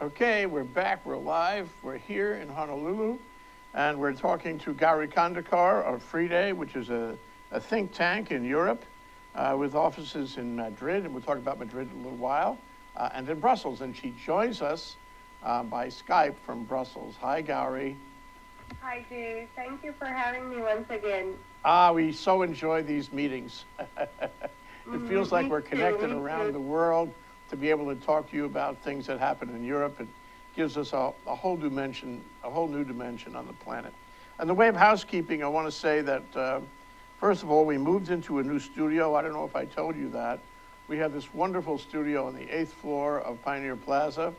Okay, we're back, we're live, we're here in Honolulu, and we're talking to Gauri Khandekar of FRIDE, which is a think tank in Europe with offices in Madrid, and we'll talk about Madrid in a little while, and in Brussels, and she joins us by Skype from Brussels. Hi, Gauri. Hi, Jay. Thank you for having me once again. We so enjoy these meetings. It feels like we're connected around the world. To be able to talk to you about things that happen in Europe, it gives us a whole new dimension on the planet. And the way of housekeeping, I want to say that, first of all, we moved into a new studio. I don't know if I told you that. We have this wonderful studio on the 8th floor of Pioneer Plaza,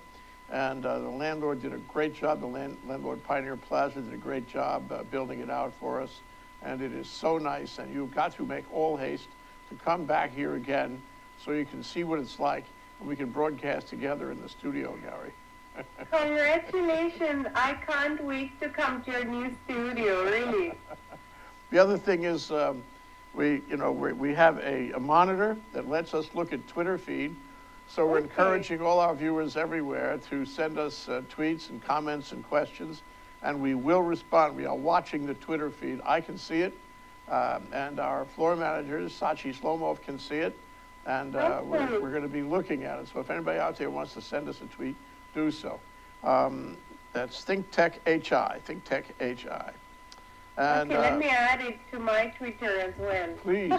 and the landlord did a great job. The landlord, Pioneer Plaza, did a great job building it out for us, and it is so nice, and you've got to make all haste to come back here again so you can see what it's like. And we can broadcast together in the studio, Gauri. Congratulations. I can't wait to come to your new studio, really. The other thing is we have a monitor that lets us look at Twitter feed. So we're encouraging all our viewers everywhere to send us tweets and comments and questions, and we will respond. We are watching the Twitter feed. I can see it, and our floor manager, Sachi Slomov, can see it. And we're going to be looking at it. So if anybody out there wants to send us a tweet, do so. That's ThinkTech HI, ThinkTech HI. And, okay, let me add it to my Twitter as well. Please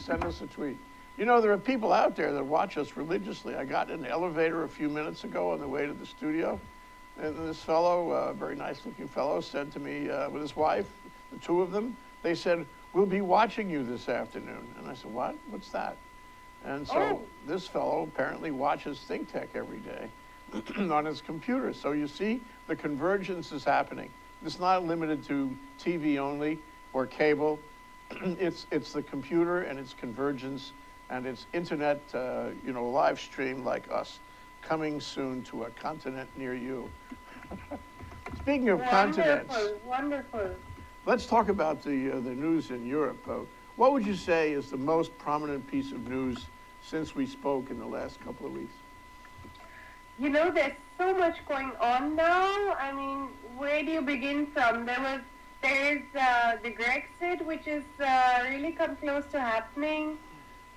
send us a tweet. You know, there are people out there that watch us religiously. I got in the elevator a few minutes ago on the way to the studio, and this fellow, a very nice-looking fellow, said to me with his wife, the two of them, they said, "We'll be watching you this afternoon." And I said, "What? What's that?" And so this fellow apparently watches ThinkTech every day on his computer. So you see, the convergence is happening. It's not limited to TV only or cable. It's the computer and its convergence and its internet, live stream like us, coming soon to a continent near you. Speaking of continents, wonderful. Let's talk about the news in Europe. What would you say is the most prominent piece of news since we spoke in the last couple of weeks? You know, there's so much going on now. I mean, where do you begin from? There is the Brexit, which is really come close to happening.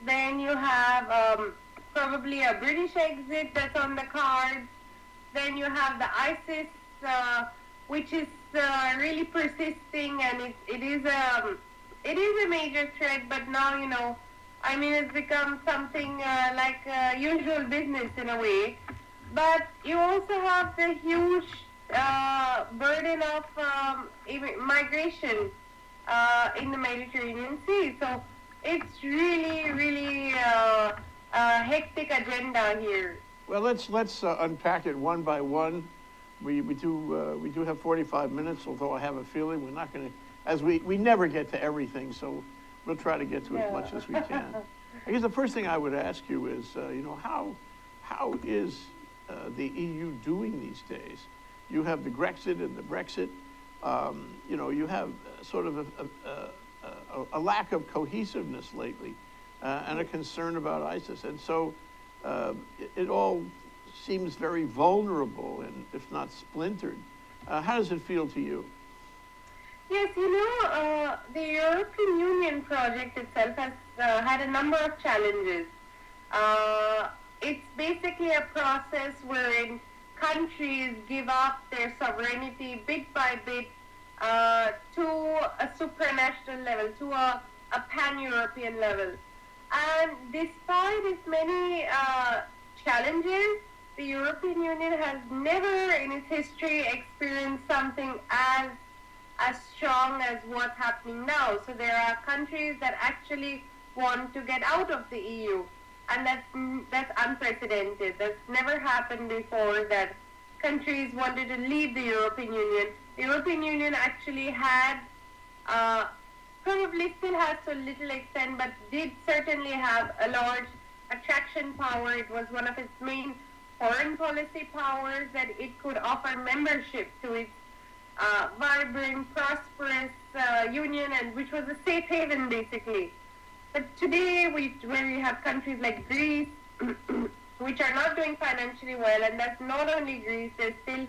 Then you have probably a British exit that's on the cards. Then you have the ISIS, which is really persisting, and it is a major threat, but now, it's become something like usual business in a way. But you also have the huge burden of migration in the Mediterranean Sea. So it's really, really a hectic agenda here. Well, let's unpack it one by one. We do have 45 minutes, although I have a feeling we're not going to, we never get to everything, so we'll try to get to as much as we can. I guess the first thing I would ask you is, how is the EU doing these days? You have the Grexit and the Brexit. You have sort of a lack of cohesiveness lately, and a concern about ISIS, and so it all seems very vulnerable and, if not splintered. How does it feel to you? Yes, the European Union project itself has had a number of challenges. It's basically a process wherein countries give up their sovereignty bit by bit to a supranational level, to a pan-European level. And despite its many challenges, the European Union has never in its history experienced something as strong as what's happening now. So there are countries that actually want to get out of the EU, and that's unprecedented. That's never happened before, that countries wanted to leave the European Union. The European Union actually had, probably still has to a little extent, but did certainly have a large attraction power. It was one of its main foreign policy powers, that it could offer membership to its vibrant, prosperous union, and which was a safe haven, basically. But today, where we have countries like Greece, which are not doing financially well, and that's not only Greece, there's still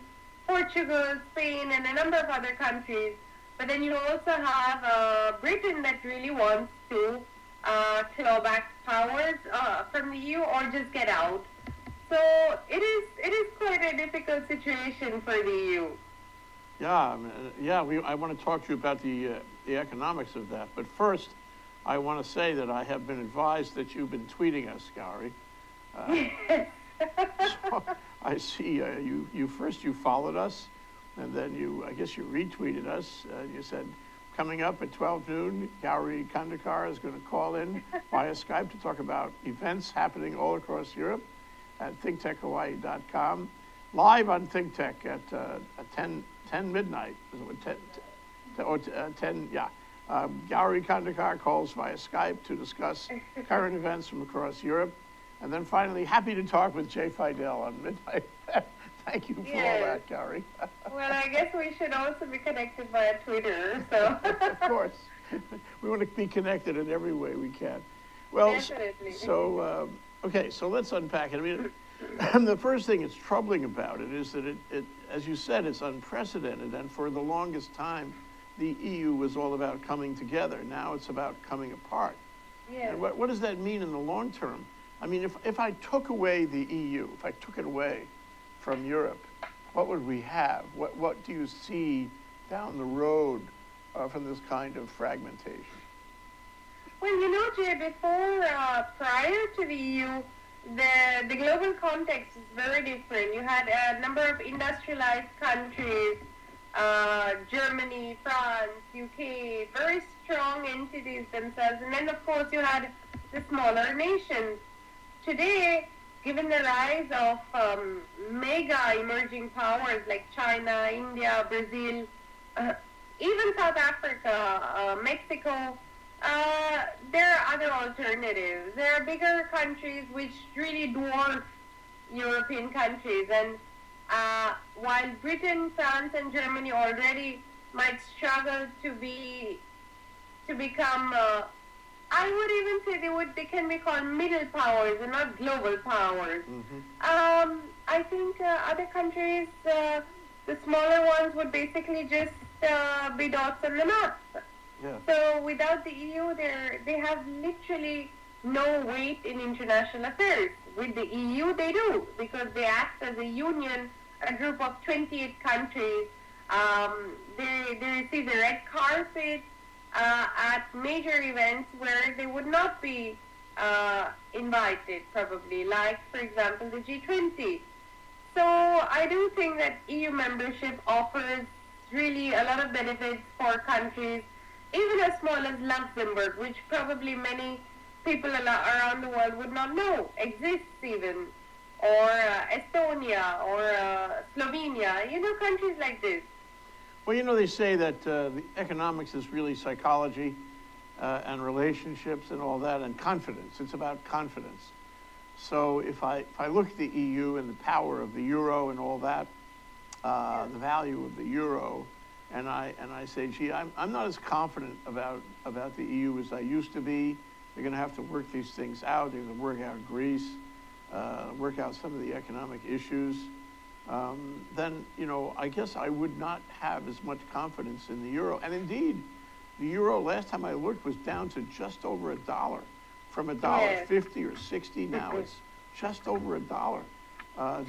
Portugal, Spain, and a number of other countries. But then you also have Britain that really wants to claw back powers from the EU or just get out. So it is quite a difficult situation for the EU. Yeah, I want to talk to you about the economics of that. But first, I want to say that I have been advised that you've been tweeting us, Gauri. So I see you followed us, and then I guess you retweeted us. You said, coming up at 12 noon, Gauri Khandekar is going to call in via Skype to talk about events happening all across Europe at ThinkTechHawaii.com, live on ThinkTech at 10 midnight. 10, yeah. Gauri Khandekar calls via Skype to discuss current events from across Europe. And then finally, happy to talk with Jay Fidell on midnight. Thank you for all that, Gauri. Well, I guess we should also be connected via Twitter, so. Of course. We want to be connected in every way we can. Well, definitely. So, okay, so let's unpack it. I mean, the first thing that's troubling about it is that it, as you said, it's unprecedented. And for the longest time, the EU was all about coming together. Now it's about coming apart. Yeah. And what does that mean in the long term? I mean, if I took away the EU, if I took it away from Europe, what would we have? What do you see down the road from this kind of fragmentation? Well, you know, Jay, before, prior to the EU, the global context is very different. You had a number of industrialized countries, Germany, France, UK, very strong entities themselves. And then, of course, you had the smaller nations. Today, given the rise of mega emerging powers like China, India, Brazil, even South Africa, Mexico, there are other alternatives. There are bigger countries which really dwarf European countries. And while Britain, France, and Germany already might struggle to become I would even say they can be called middle powers and not global powers. Mm-hmm. I think other countries, the smaller ones, would basically just be dots on the map. Yeah. So without the EU, they have literally no weight in international affairs. With the EU, they do, because they act as a union, a group of 28 countries. They receive the red carpet at major events where they would not be invited, probably, like, for example, the G20. So I do think that EU membership offers really a lot of benefits for countries, even as small as Luxembourg, which probably many people around the world would not know exists even, or Estonia, or Slovenia, you know, countries like this. Well, you know, they say that the economics is really psychology and relationships and all that, and confidence. It's about confidence. So if I look at the EU and the power of the euro and all that, the value of the euro, and I say, gee, I'm not as confident about the EU as I used to be. They're going to have to work these things out. They're going to work out Greece, work out some of the economic issues. Then, you know, I guess I would not have as much confidence in the euro. And indeed, the euro, last time I looked, was down to just over $1. From $1.50 or 60, now it's just over $1.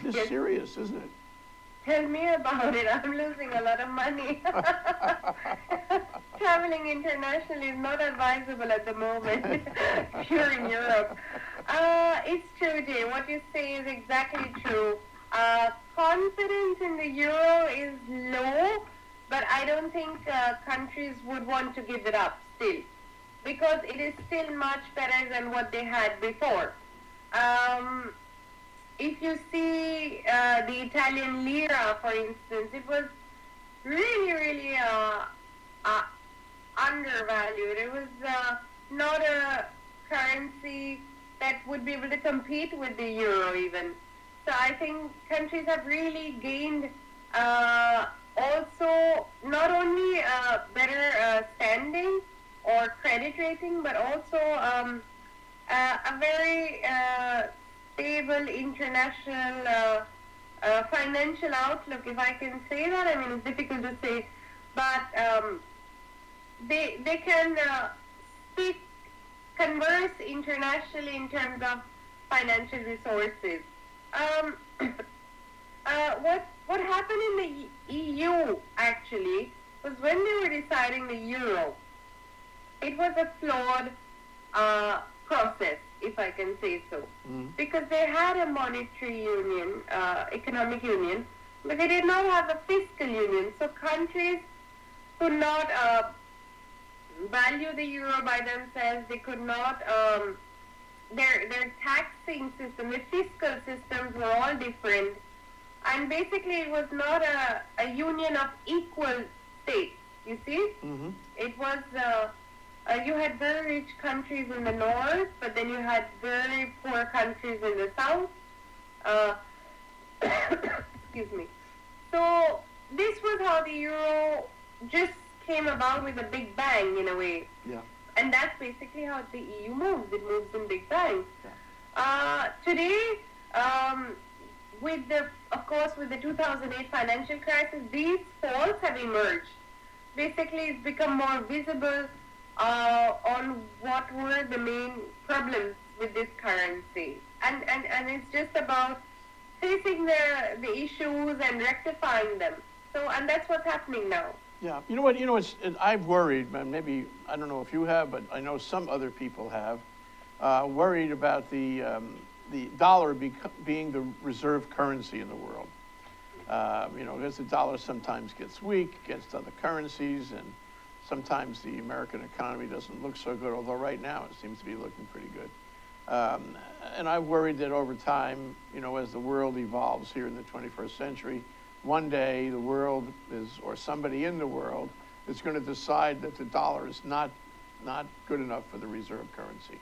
This is serious, isn't it? Tell me about it. I'm losing a lot of money. Traveling internationally is not advisable at the moment here in Europe. It's true, Jay. What you say is exactly true. Confidence in the euro is low, but I don't think countries would want to give it up still, because it is still much better than what they had before. If you see the Italian lira, for instance, it was really, really undervalued. It was not a currency that would be able to compete with the euro even. So I think countries have really gained also not only better standing or credit rating, but also a very stable international financial outlook, if I can say that. I mean, it's difficult to say, but they can converse internationally in terms of financial resources. What happened in the EU actually was when they were deciding the euro, it was a flawed process, if I can say so, because they had a monetary union, economic union, but they did not have a fiscal union. So countries could not value the euro by themselves. They could not. Their taxing system, the fiscal systems were all different, and basically it was not a union of equal states. You see, it was. You had very rich countries in the north, but then you had very poor countries in the south. Excuse me. So this was how the euro just came about with a big bang, in a way. Yeah. And that's basically how the EU moves. It moves in big bangs. Yeah. Today, of course, with the 2008 financial crisis, these faults have emerged. Basically, it's become more visible on what were the main problems with this currency. And it's just about facing the issues and rectifying them. So, and that's what's happening now. Yeah, you know what? I've worried, maybe, I don't know if you have, but I know some other people have, worried about the dollar being the reserve currency in the world. Because the dollar sometimes gets weak against other currencies, and sometimes the American economy doesn't look so good, although right now it seems to be looking pretty good. And I've worried that over time, as the world evolves here in the 21st century, one day the world or somebody in the world is going to decide that the dollar is not good enough for the reserve currency.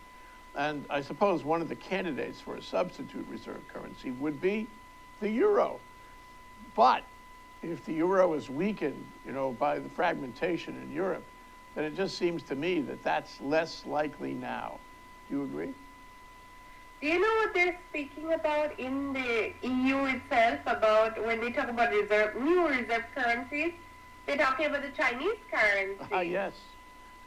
And I suppose one of the candidates for a substitute reserve currency would be the euro. But if the euro is weakened, by the fragmentation in Europe, then it just seems to me that that's less likely now. Do you agree? Do you know what they're speaking about in the EU itself, about when they talk about new reserve currencies? They're talking about the Chinese currency. Yes.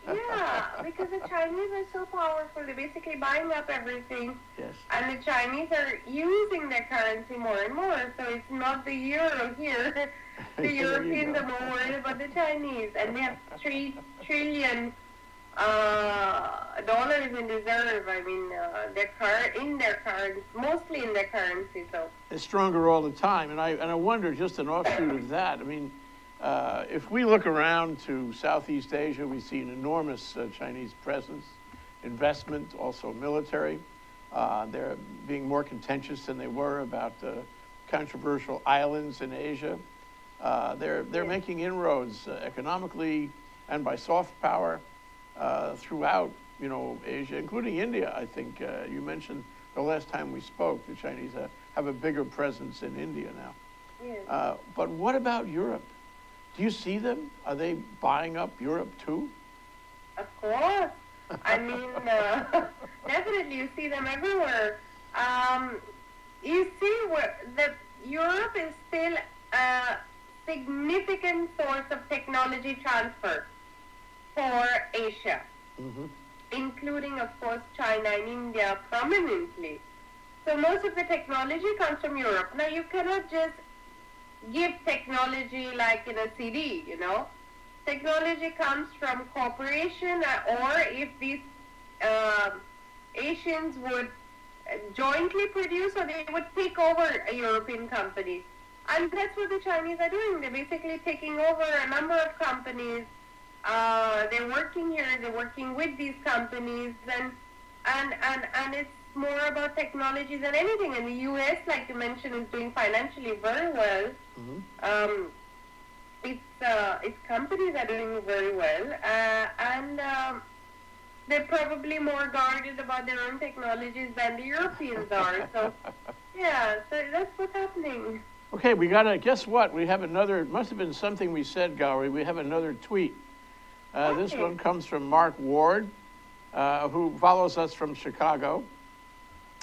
Yeah, because the Chinese are so powerful. They're basically buying up everything. Yes. And the Chinese are using their currency more and more. So it's not the euro here. The Europeans are more worried about the Chinese. And they have $3 trillion dollars in reserve. I mean, mostly in their currency. So it's stronger all the time. And I wonder, just an offshoot of that, I mean, if we look around to Southeast Asia, we see an enormous Chinese presence, investment, also military. They're being more contentious than they were about controversial islands in Asia. They're making inroads economically and by soft power throughout, Asia, including India. I think you mentioned the last time we spoke, the Chinese have a bigger presence in India now. yes. But what about Europe? Do you see them? Are they buying up Europe too? Of course. I mean, definitely you see them everywhere. You see Europe is still a significant source of technology transfer for Asia, including, of course, China and India prominently. So most of the technology comes from Europe. Now, you cannot just give technology like in a CD, Technology comes from cooperation, or if these Asians would jointly produce, or they would take over a European company. And that's what the Chinese are doing. They're basically taking over a number of companies. They're working here, they're working with these companies, and it's more about technology than anything. And the U.S., like you mentioned, is doing financially very well. Its companies are doing very well, and they're probably more guarded about their own technologies than the Europeans are. So, yeah, so that's what's happening. Okay, we got to, guess what? We have another, it must have been something we said, Gauri. We have another tweet. This one comes from Mark Ward, who follows us from Chicago.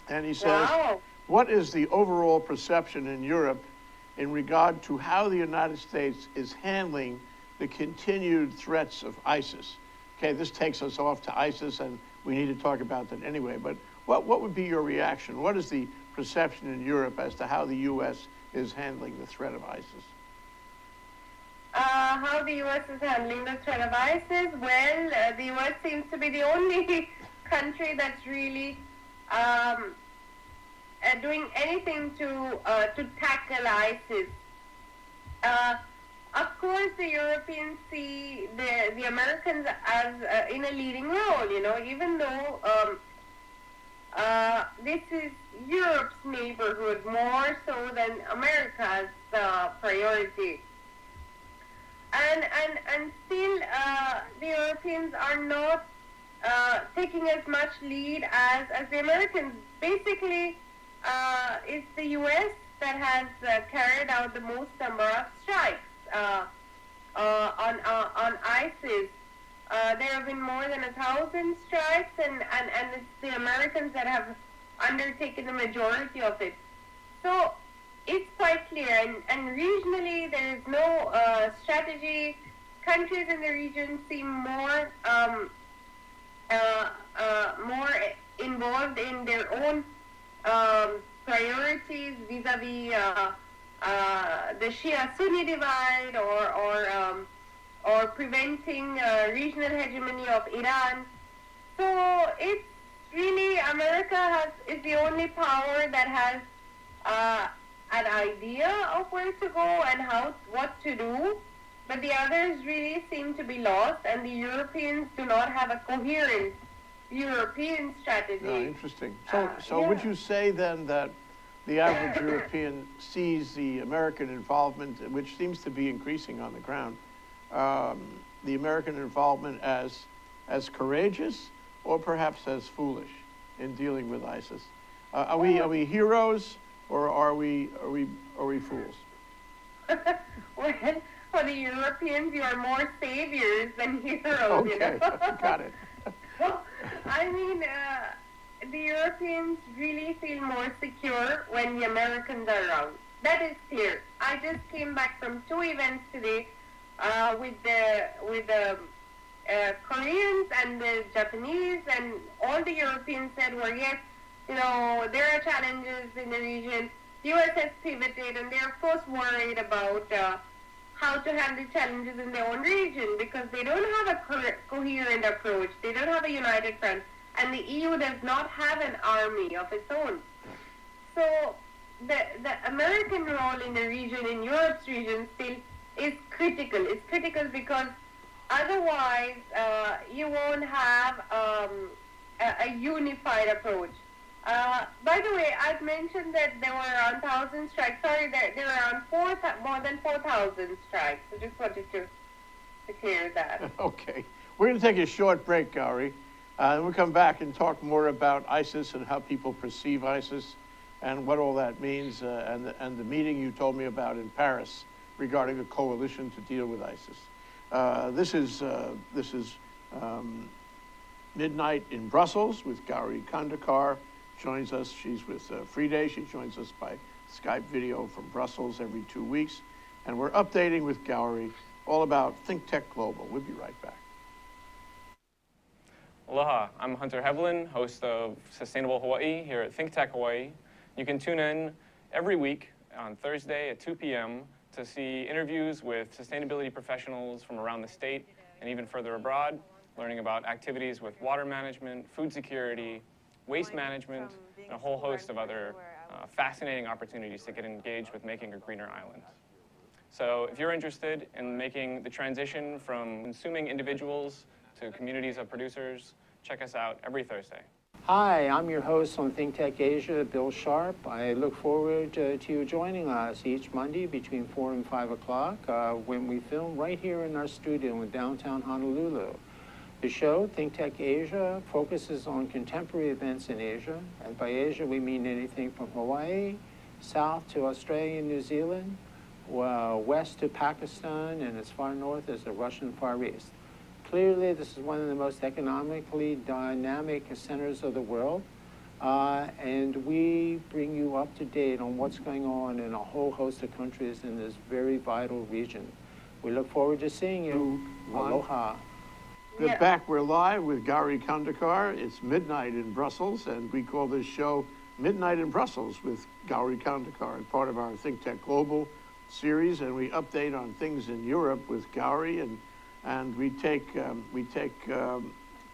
And he says, wow. what is the overall perception in Europe in regard to how the United States is handling the continued threats of ISIS? Okay, this takes us off to ISIS, and we need to talk about that anyway, but what would be your reaction? What is the perception in Europe as to how the U.S. is handling the threat of ISIS? How the U.S. is handling the threat of ISIS? Well, the U.S. seems to be the only country that's really doing anything to tackle ISIS. Of course, the Europeans see the Americans as in a leading role. You know, even though this is Europe's neighborhood more so than America's priority. And still, the Europeans are not taking as much lead as the Americans. Basically, it's the U.S. that has carried out the most number of strikes on ISIS. There have been more than 1,000 strikes, and it's the Americans that have undertaken the majority of it. So it's quite clear, and regionally there is no strategy. Countries in the region seem more involved in their own priorities vis-a-vis the Shia-Sunni divide, or preventing regional hegemony of Iran. So it's really America is the only power that has an idea of where to go and what to do, but the others really seem to be lost, and the Europeans do not have a coherent European strategy. Oh, interesting. So yeah. Would you say then that the average European sees the American involvement, which seems to be increasing on the ground, the American involvement as courageous or perhaps as foolish in dealing with ISIS? Are we heroes, or are we fools? Well, for the Europeans, you are more saviors than heroes. Okay, you know? Got it. Well, I mean, the Europeans really feel more secure when the Americans are around. That is clear. I just came back from 2 events today with the Koreans and the Japanese, and all the Europeans said were, yes, you know, there are challenges in the region. The U.S. has pivoted, and they're of course worried about how to handle challenges in their own region, because they don't have a coherent approach. They don't have a united front, and the EU does not have an army of its own. So the American role in the region, in Europe's region, still is critical. It's critical because otherwise you won't have a unified approach. By the way, I've mentioned that there were around 1,000 strikes. Sorry, there were around more than 4,000 strikes. I just wanted to clear that. Okay. We're going to take a short break, Gauri. And we'll come back and talk more about ISIS and how people perceive ISIS and what all that means, and the meeting you told me about in Paris regarding a coalition to deal with ISIS. This is Midnight in Brussels with Gauri Khandekar. Joins us. She's with FRIDE. She joins us by Skype video from Brussels every 2 weeks. And we're updating with Gauri all about ThinkTech Global. We'll be right back. Aloha, I'm Hunter Hevlin, host of Sustainable Hawaii here at ThinkTech Hawaii. You can tune in every week on Thursday at 2 p.m. to see interviews with sustainability professionals from around the state and even further abroad, learning about activities with water management, food security, waste management, and a whole host of other fascinating opportunities to get engaged with making a greener island. So if you're interested in making the transition from consuming individuals to communities of producers, check us out every Thursday. Hi, I'm your host on ThinkTech Asia, Bill Sharp. I look forward to you joining us each Monday between 4 and 5 o'clock when we film right here in our studio in downtown Honolulu. The show, ThinkTech Asia, focuses on contemporary events in Asia, and by Asia we mean anything from Hawaii, south to Australia and New Zealand, west to Pakistan, and as far north as the Russian Far East. Clearly, this is one of the most economically dynamic centers of the world. and we bring you up to date on what's going on in a whole host of countries in this very vital region. We look forward to seeing you. Aloha. We're back. We're live with Gauri Khandekar. It's midnight in Brussels, and we call this show Midnight in Brussels with Gauri Khandekar, part of our ThinkTech Global series, and we update on things in Europe with Gauri, and we take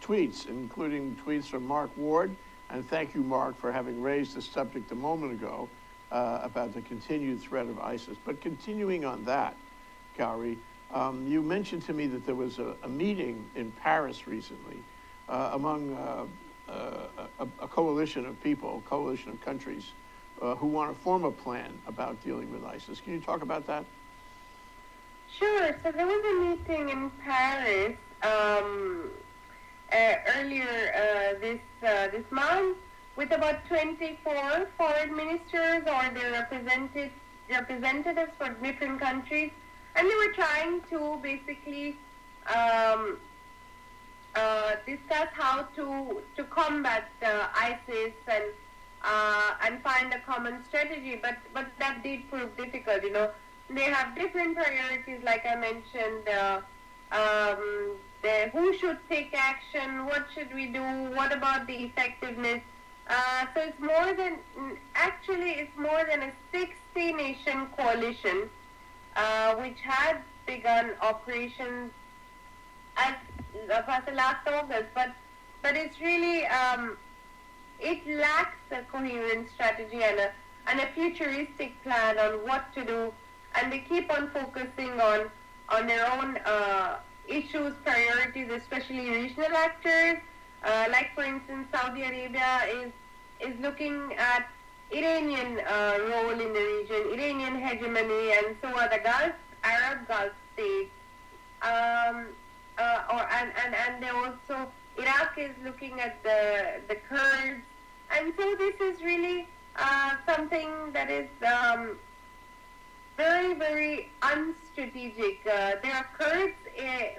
tweets, including tweets from Mark Ward. And thank you, Mark, for having raised the subject a moment ago about the continued threat of ISIS. But continuing on that, Gauri, you mentioned to me that there was a meeting in Paris recently among a coalition of people, a coalition of countries who want to form a plan about dealing with ISIS. Can you talk about that? Sure. So there was a meeting in Paris earlier this month with about 24 foreign ministers or their representatives for different countries, and they were trying to basically discuss how to combat ISIS and find a common strategy. But that did prove difficult. You know, they have different priorities, like I mentioned. Who should take action? What should we do? What about the effectiveness? So it's more than a 60-nation coalition which had begun operations as last August, but it's really it lacks a coherent strategy and a futuristic plan on what to do, and they keep on focusing on their own issues, priorities, especially regional actors. Like for instance, Saudi Arabia is looking at Iranian role in the region, Iranian hegemony, and so are the Arab Gulf states. And they also, Iraq is looking at the Kurds, and so this is really something that is very, very unstrategic. There are Kurds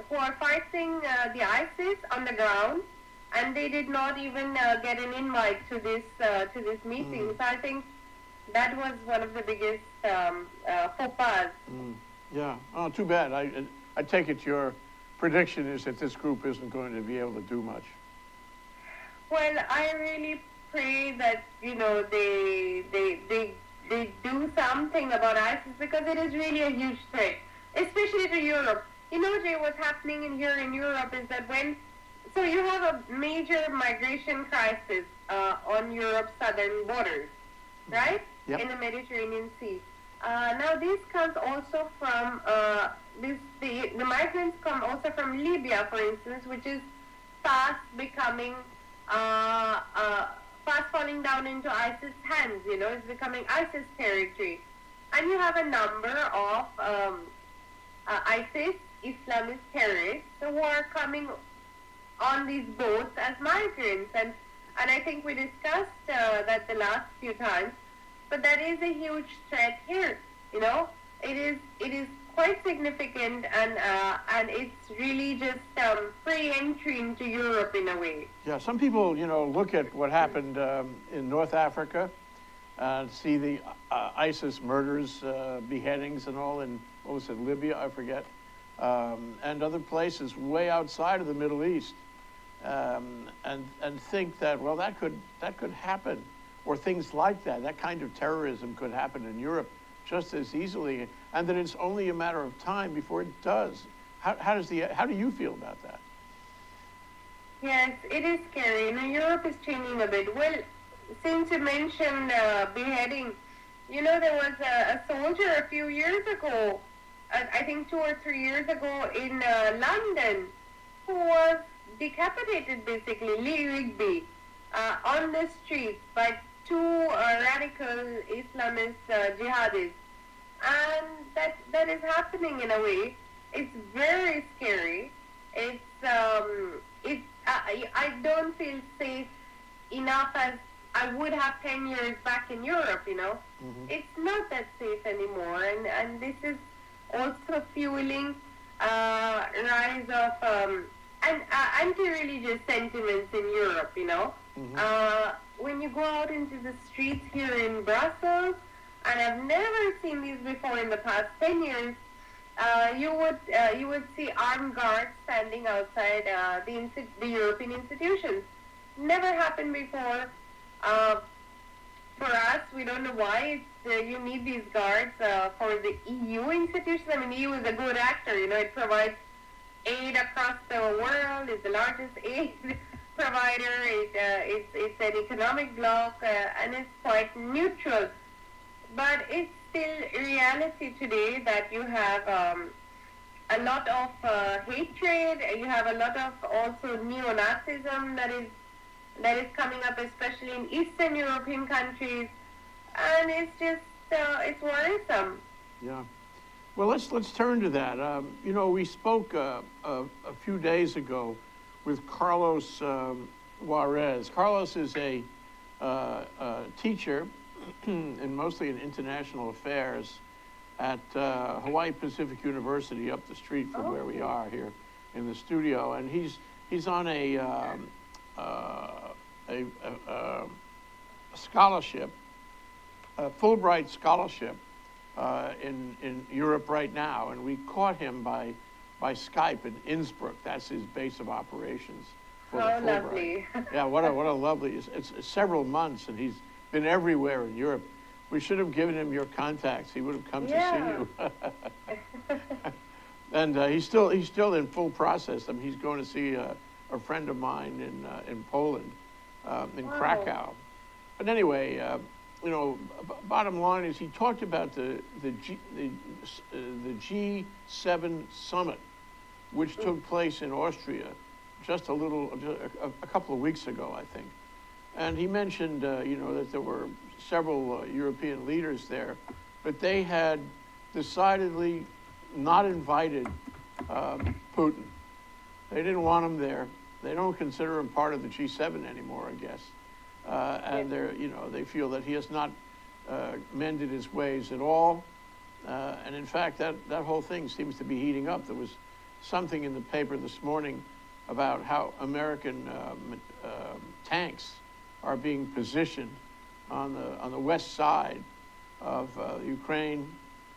who are fighting the ISIS on the ground, and they did not even get an invite to this meeting. So I think that was one of the biggest faux pas. Yeah. Oh, too bad. I take it your prediction is that this group isn't going to be able to do much. Well, I really pray that, you know, they do something about ISIS, because it is really a huge threat, especially to Europe. You know, Jay, what's happening here in Europe is that so you have a major migration crisis on Europe's southern borders, right? Yep. In the Mediterranean Sea. Now this comes also from, the migrants come also from Libya, for instance, which is fast becoming, fast falling down into ISIS hands, you know, it's becoming ISIS territory. And you have a number of ISIS Islamist terrorists who are coming on these boats as migrants. And I think we discussed that the last few times, but that is a huge threat here, you know. It is quite significant, and it's really just free entry into Europe in a way. Yeah, some people, you know, look at what happened in North Africa, see the ISIS murders, beheadings and all in, what was it, Libya, I forget, and other places way outside of the Middle East, and think that, well, that could happen, or things like that kind of terrorism could happen in Europe just as easily, and that it's only a matter of time before it does. How do you feel about that? Yes, it is scary. You know, Europe is changing a bit. Well, since you mentioned beheading, you know, there was a soldier a few years ago, I think 2 or 3 years ago in London, who was decapitated, basically, Lee Rigby, on the streets by 2 radical Islamist jihadis. And that is happening in a way. It's very scary. I don't feel safe enough as I would have 10 years back in Europe, you know. Mm-hmm. It's not that safe anymore. And this is also fueling rise of anti-religious sentiments in Europe, you know. Mm-hmm. when you go out into the streets here in Brussels, and I've never seen these before in the past 10 years, you would see armed guards standing outside the European institutions. Never happened before. For us, we don't know why you need these guards for the EU institutions. I mean, EU is a good actor. You know, it provides aid across the world. It's the largest aid provider. It's an economic bloc, and it's quite neutral. But it's still reality today that you have a lot of hatred. You have a lot of also neo-Nazism that is coming up, especially in Eastern European countries, and it's just it's worrisome. Yeah. Well, let's turn to that. You know, we spoke a few days ago with Carlos Juarez. Carlos is a teacher and mostly in international affairs at Hawaii Pacific University up the street from where we are here in the studio, and he's on a scholarship, a Fulbright scholarship in Europe right now, and we caught him by Skype in Innsbruck. That's his base of operations for the Fulbright. Lovely. Yeah, what a lovely. It's several months, and he's been everywhere in Europe. We should have given him your contacts. He would have come to see you. And he's still in full process. I mean, he's going to see a friend of mine in Poland, in Krakow. But anyway, you know, bottom line is he talked about the G7 summit, which took place in Austria just a couple of weeks ago, I think. And he mentioned, you know, that there were several European leaders there, but they had decidedly not invited Putin. They didn't want him there. They don't consider him part of the G7 anymore, I guess. And they're, you know, they feel that he has not mended his ways at all. And in fact, that whole thing seems to be heating up. There was something in the paper this morning about how American tanks are being positioned on the west side of Ukraine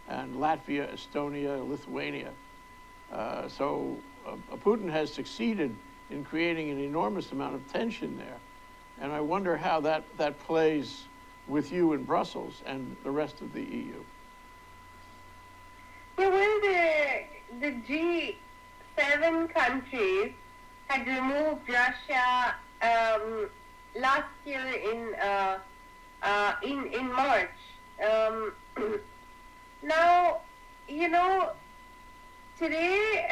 and Latvia, Estonia, Lithuania. So Putin has succeeded in creating an enormous amount of tension there. And I wonder how that plays with you in Brussels and the rest of the EU. Yeah, when the G7 countries had removed Russia last year in March. Now, you know, today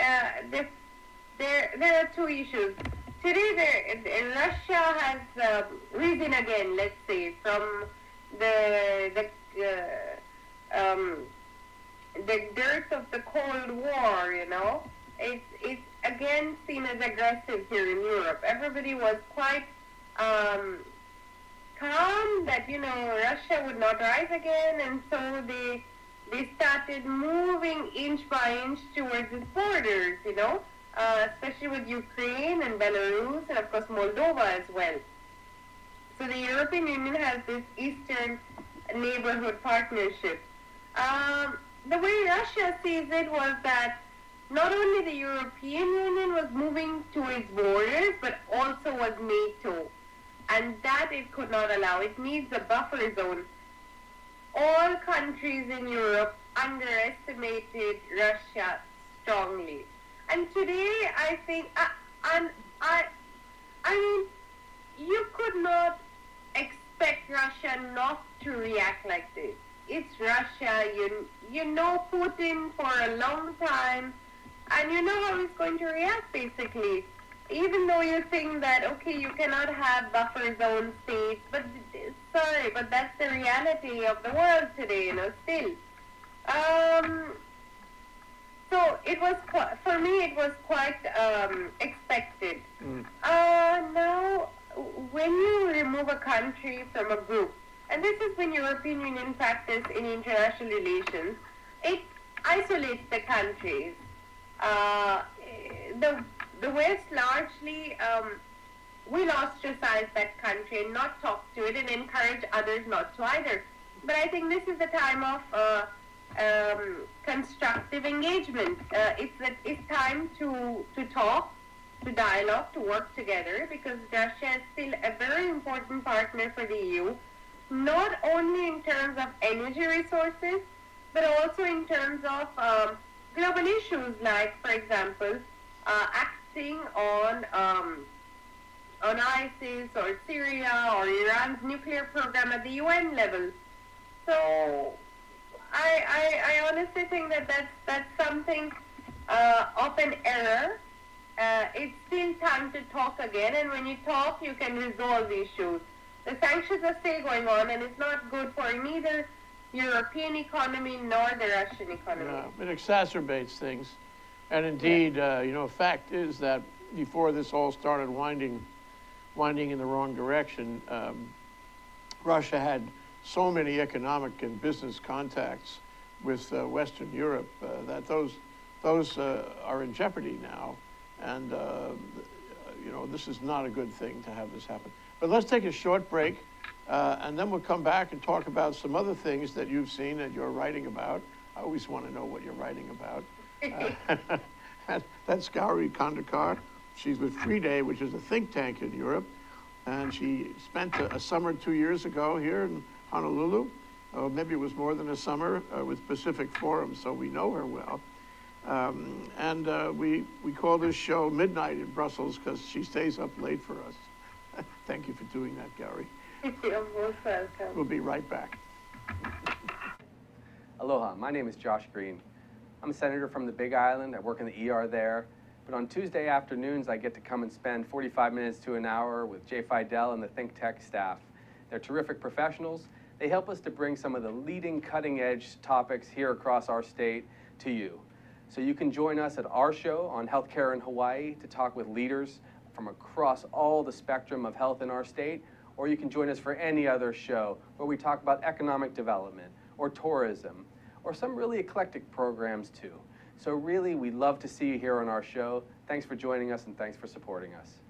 there are two issues. Today, Russia has risen again. Let's say from the dearth of the Cold War. You know, it's again seen as aggressive here in Europe. Everybody was quite calm that, you know, Russia would not rise again, and so they started moving inch by inch towards its borders, you know, especially with Ukraine and Belarus and of course Moldova as well. So the European Union has this Eastern neighborhood partnership. The way Russia sees it was that not only the European Union was moving to its borders, but also was NATO. And that it could not allow. It needs a buffer zone. All countries in Europe underestimated Russia strongly. And today, I think, I mean, you could not expect Russia not to react like this. It's Russia. You know Putin for a long time, and you know how he's going to react, basically. Even though you think that, okay, you cannot have buffer zone states, but sorry, but that's the reality of the world today, you know, still. So it was, for me, it was quite expected. Now, when you remove a country from a group, and this is when European Union practice in international relations, it isolates the countries. The West largely will ostracize that country and not talk to it and encourage others not to either. But I think this is the time of constructive engagement. It's time to talk, to dialogue, to work together, because Russia is still a very important partner for the EU, not only in terms of energy resources, but also in terms of global issues like, for example, acting on ISIS or Syria or Iran's nuclear program at the UN level. So I honestly think that that's something of an error. It's still time to talk again, and when you talk, you can resolve issues. The sanctions are still going on, and it's not good for neither European economy nor the Russian economy. Yeah, it exacerbates things. And indeed, fact is that before this all started winding in the wrong direction, Russia had so many economic and business contacts with Western Europe that those are in jeopardy now. And, this is not a good thing to have this happen. But let's take a short break, and then we'll come back and talk about some other things that you've seen that you're writing about. I always want to know what you're writing about. That's Gauri Khandekar. She's with FRIDE, which is a think tank in Europe. And she spent a summer 2 years ago here in Honolulu. Maybe it was more than a summer with Pacific Forum, so we know her well. We call this show Midnight in Brussels because she stays up late for us. Thank you for doing that, Gauri. You're most welcome. We'll be right back. Aloha, my name is Josh Green. I'm a senator from the Big Island. I work in the ER there. But on Tuesday afternoons, I get to come and spend 45 minutes to an hour with Jay Fidell and the ThinkTech staff. They're terrific professionals. They help us to bring some of the leading cutting-edge topics here across our state to you. So you can join us at our show on healthcare in Hawaii to talk with leaders from across all the spectrum of health in our state, or you can join us for any other show where we talk about economic development or tourism or some really eclectic programs too. So really, we'd love to see you here on our show. Thanks for joining us and thanks for supporting us.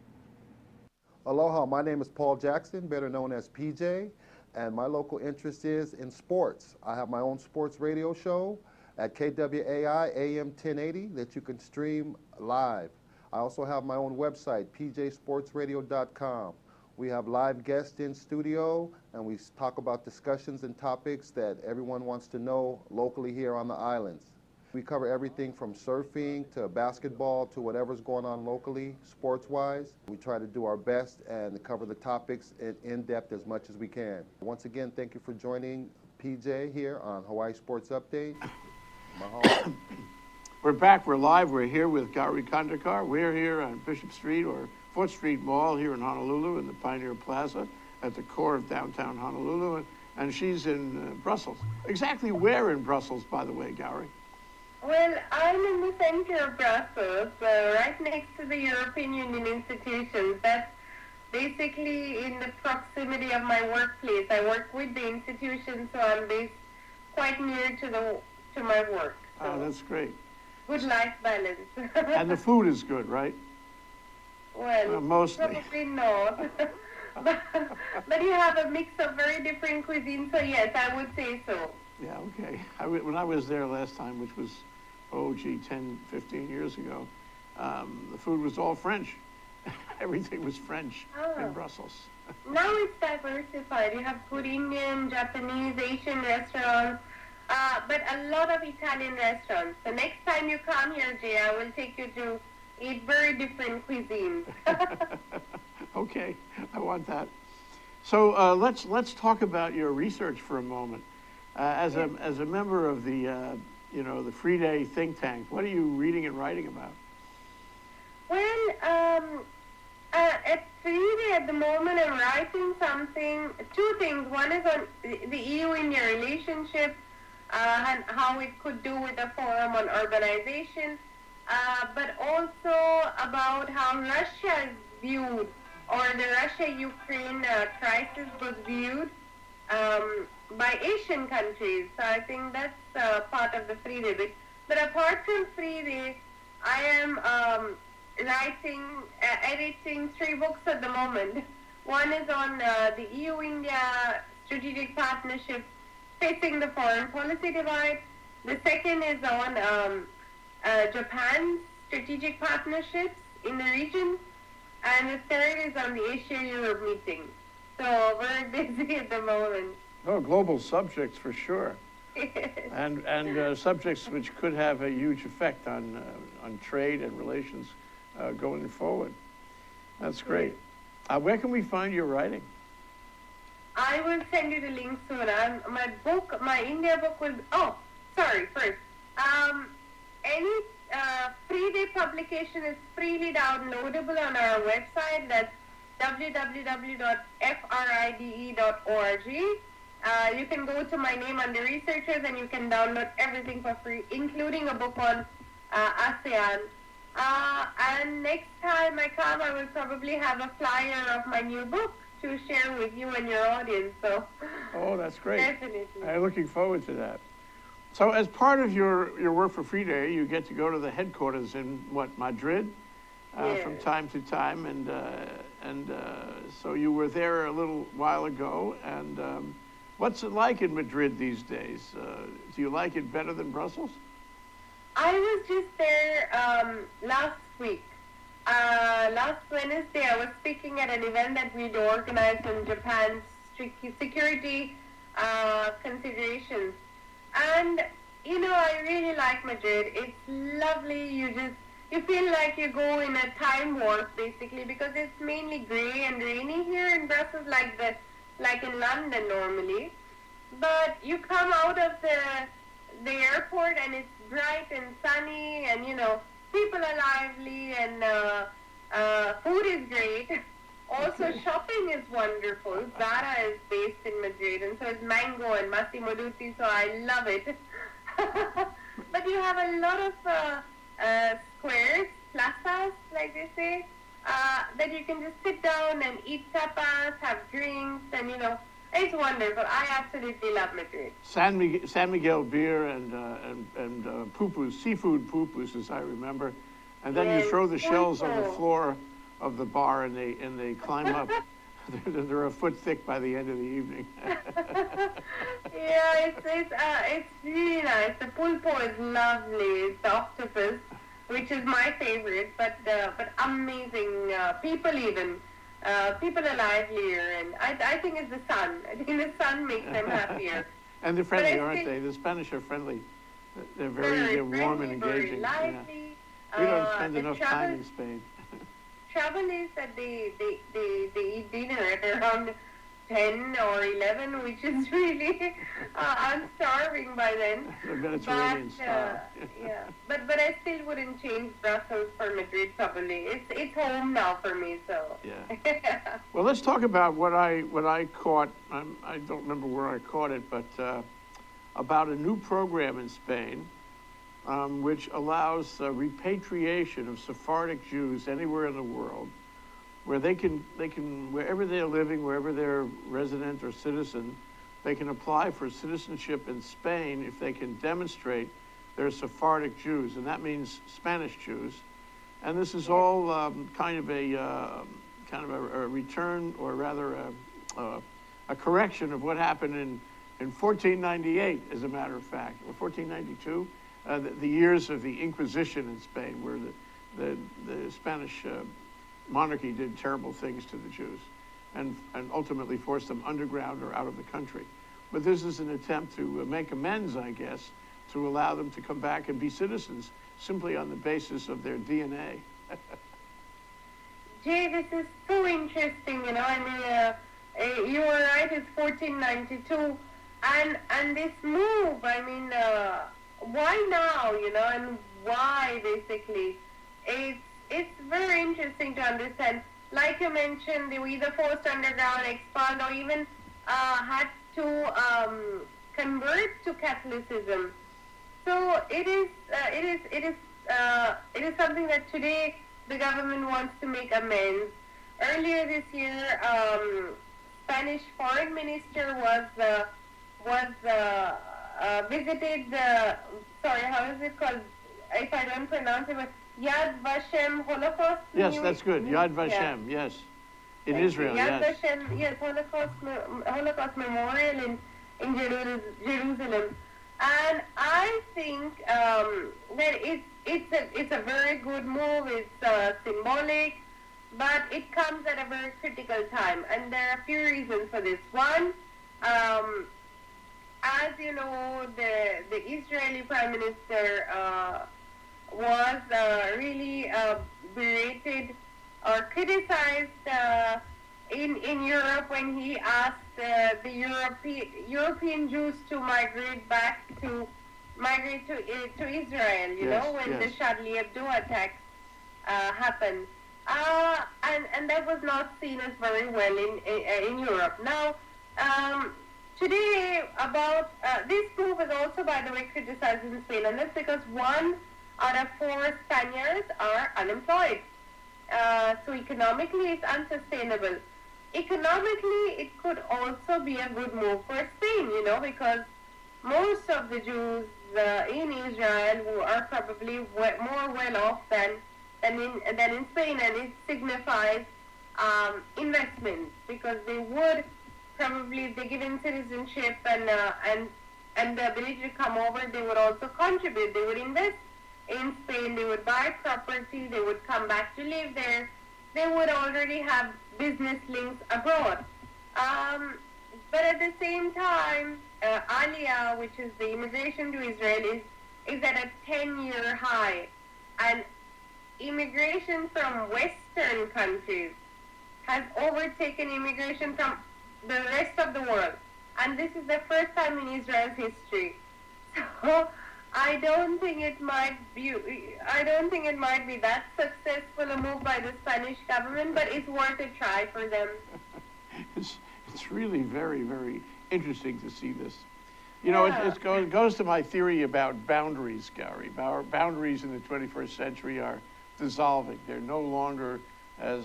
Aloha, my name is Paul Jackson, better known as PJ, and my local interest is in sports. I have my own sports radio show at KWAI AM 1080 that you can stream live. I also have my own website, pjsportsradio.com. We have live guests in studio, and we talk about discussions and topics that everyone wants to know locally here on the islands. We cover everything from surfing to basketball to whatever's going on locally, sports-wise. We try to do our best and cover the topics in depth as much as we can. Once again, thank you for joining PJ here on Hawaii Sports Update. Mahalo. We're back, we're live, we're here with Gauri Khandekar. We're here on Bishop Street or 4th Street Mall here in Honolulu in the Pioneer Plaza at the core of downtown Honolulu, and she's in Brussels. Exactly where in Brussels, by the way, Gauri? Well, I'm in the center of Brussels, right next to the European Union institutions. That's basically in the proximity of my workplace. I work with the institutions, so I'm based quite near to my work. So Oh, that's great. good life balance. And the food is good, right? Well, mostly. probably not. but you have a mix of very different cuisines, so yes, I would say so. Yeah, okay. When I was there last time, which was, 10, 15 years ago, the food was all French. Everything was French in Brussels. Now it's diversified. You have good Indian, Japanese, Asian restaurants, but a lot of Italian restaurants. So next time you come here, Jay, I will take you to eat very different cuisines. Okay, I want that. So let's talk about your research for a moment. As a member of the the FRIDE think tank, what are you reading and writing about? Well, at FRIDE at the moment I'm writing two things. One is on the EU-India relationship and how it could do with the forum on urbanization, but also about how Russia is viewed, or the Russia-Ukraine crisis was viewed by Asian countries. So I think that's part of the FRIDE bit. But apart from FRIDE, I am editing 3 books at the moment. One is on the EU-India strategic partnership facing the foreign policy divide. The second is on Japan's strategic partnerships in the region. And the third is on the Asia-Europe meeting. So very busy at the moment. Oh, global subjects for sure. and subjects which could have a huge effect on trade and relations going forward. That's great. Where can we find your writing? I will send you the link soon. My India book will. Oh, sorry. First, any FRIDE publication is freely downloadable on our website. That's www.fride.org. You can go to my name under researchers and you can download everything for free, including a book on ASEAN. And next time I come, I will probably have a flyer of my new book to share with you and your audience. So, oh, that's great. Definitely. I'm looking forward to that. So as part of your work for FRIDE, you get to go to the headquarters in, Madrid? From time to time, and so you were there a little while ago, and what's it like in Madrid these days? Do you like it better than Brussels? I was just there last week. Last Wednesday, I was speaking at an event that we'd organized on Japan's security considerations. And, you know, I really like Madrid. It's lovely. You feel like you go in a time warp, basically, because it's mainly gray and rainy here in Brussels, like in London normally. But you come out of the airport and it's bright and sunny, and, you know, people are lively, and food is great. Also, shopping is wonderful. Zara is based in Madrid, and so is Mango and Massimo Dutti, so I love it. But you have a lot of squares, plazas, like they say, that you can just sit down and eat tapas, have drinks, and, you know, it's wonderful. I absolutely love Madrid. San Miguel beer and pupus, seafood pupus, as I remember. And then you throw the shells on the floor of the bar, and they climb up. They're a foot thick by the end of the evening. Yeah, it's really nice. The pulpo is lovely. It's the octopus, which is my favorite. But amazing people even. People are livelier, and I think it's the sun. I think the sun makes them happier. And they're friendly, aren't they? The Spanish are friendly. They're very warm and engaging. Very lively. Yeah. We don't spend enough time in Spain. Trouble is that they eat dinner at around 10 or 11, which is really, I'm starving by then. The Mediterranean style. Yeah, but I still wouldn't change Brussels for Madrid probably. It's home now for me, so. Yeah. Well, let's talk about what I caught. I don't remember where I caught it, but about a new program in Spain, which allows repatriation of Sephardic Jews anywhere in the world, where they can wherever they're living, wherever they're resident or citizen, they can apply for citizenship in Spain if they can demonstrate they're Sephardic Jews, and that means Spanish Jews. And this is all kind of a return, or rather a correction of what happened in 1498, as a matter of fact, or 1492. The years of the Inquisition in Spain, where the Spanish monarchy did terrible things to the Jews, and ultimately forced them underground or out of the country. But this is an attempt to make amends, I guess, to allow them to come back and be citizens simply on the basis of their DNA. Jay, this is so interesting, you know. I mean, you were right, it's 1492, and this move, I mean, why now, you know, and why, basically? It's very interesting to understand. Like you mentioned, they were either forced underground, expelled, or even had to convert to Catholicism. So it is something that today the government wants to make amends. Earlier this year, Spanish foreign minister visited. Sorry, how is it called? If I don't pronounce it, but Yad Vashem Holocaust. Yes, that's good. Yad Vashem, yes. In Israel, Yad yes. Vashem, yes, Holocaust Memorial in Jerusalem. And I think that it's a very good move. It's symbolic, but it comes at a very critical time. And there are a few reasons for this. One, as you know, the Israeli Prime Minister was really berated or criticized in Europe when he asked the European Jews to migrate to Israel. You know, when the Charlie Hebdo attacks happened, and that was not seen as very well in Europe. Now. Today, about this move is also, by the way, criticized in Spain, and that's because 1 out of 4 Spaniards are unemployed. So economically, it's unsustainable. Economically, it could also be a good move for Spain, you know, because most of the Jews in Israel who are probably more well off than in Spain, and it signifies investment, because they would probably, if they're given citizenship and the ability to come over, they would also contribute. They would invest in Spain. They would buy property. They would come back to live there. They would already have business links abroad. But at the same time, Aliyah, which is the immigration to Israel, is at a 10-year high. And immigration from Western countries has overtaken immigration from the rest of the world, and this is the first time in Israel's history. So I don't think it might be that successful a move by the Spanish government, but it's worth a try for them. It's really very, very interesting to see this. You know, it goes to my theory about boundaries, Gauri. Our boundaries in the 21st century are dissolving. They're no longer as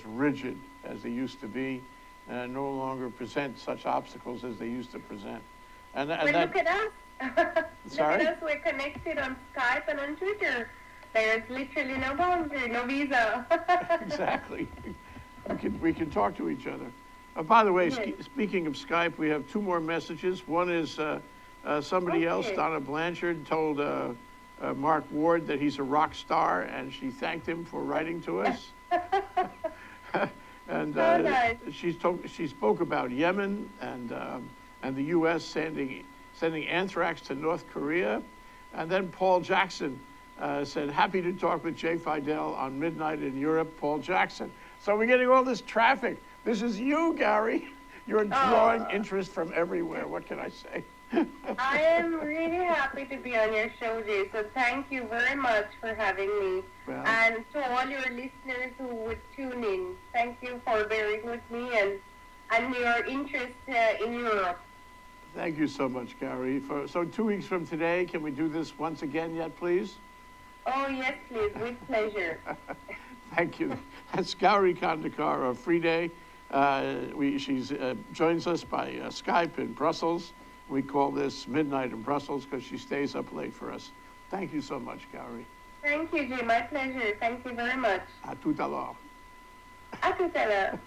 rigid as they used to be. No longer present such obstacles as they used to present. And look at us. Sorry? Look at us. We're connected on Skype and on Twitter. There's literally no boundary, no visa. Exactly. We can talk to each other. By the way, speaking of Skype, we have 2 more messages. One is somebody else, Donna Blanchard, told Mark Ward that he's a rock star, and she thanked him for writing to us. And she spoke about Yemen and the U.S. sending anthrax to North Korea. And then Paul Jackson said, happy to talk with Jay Fidell on Midnight in Europe, Paul Jackson. So we're getting all this traffic. This is you, Gauri. You're drawing interest from everywhere. What can I say? I am really happy to be on your show, Jay. So thank you very much for having me. Well, and to all your listeners who would tune in, thank you for bearing with me and your interest in Europe. Thank you so much, Gauri. So 2 weeks from today, can we do this once again yet, please? Oh, yes, please. With pleasure. Thank you. That's Gauri Khandekar of FRIDE. She joins us by Skype in Brussels. We call this Midnight in Brussels because she stays up late for us. Thank you so much, Gauri. Thank you, Jay. My pleasure. Thank you very much. À tout à l'heure. À tout à l'heure.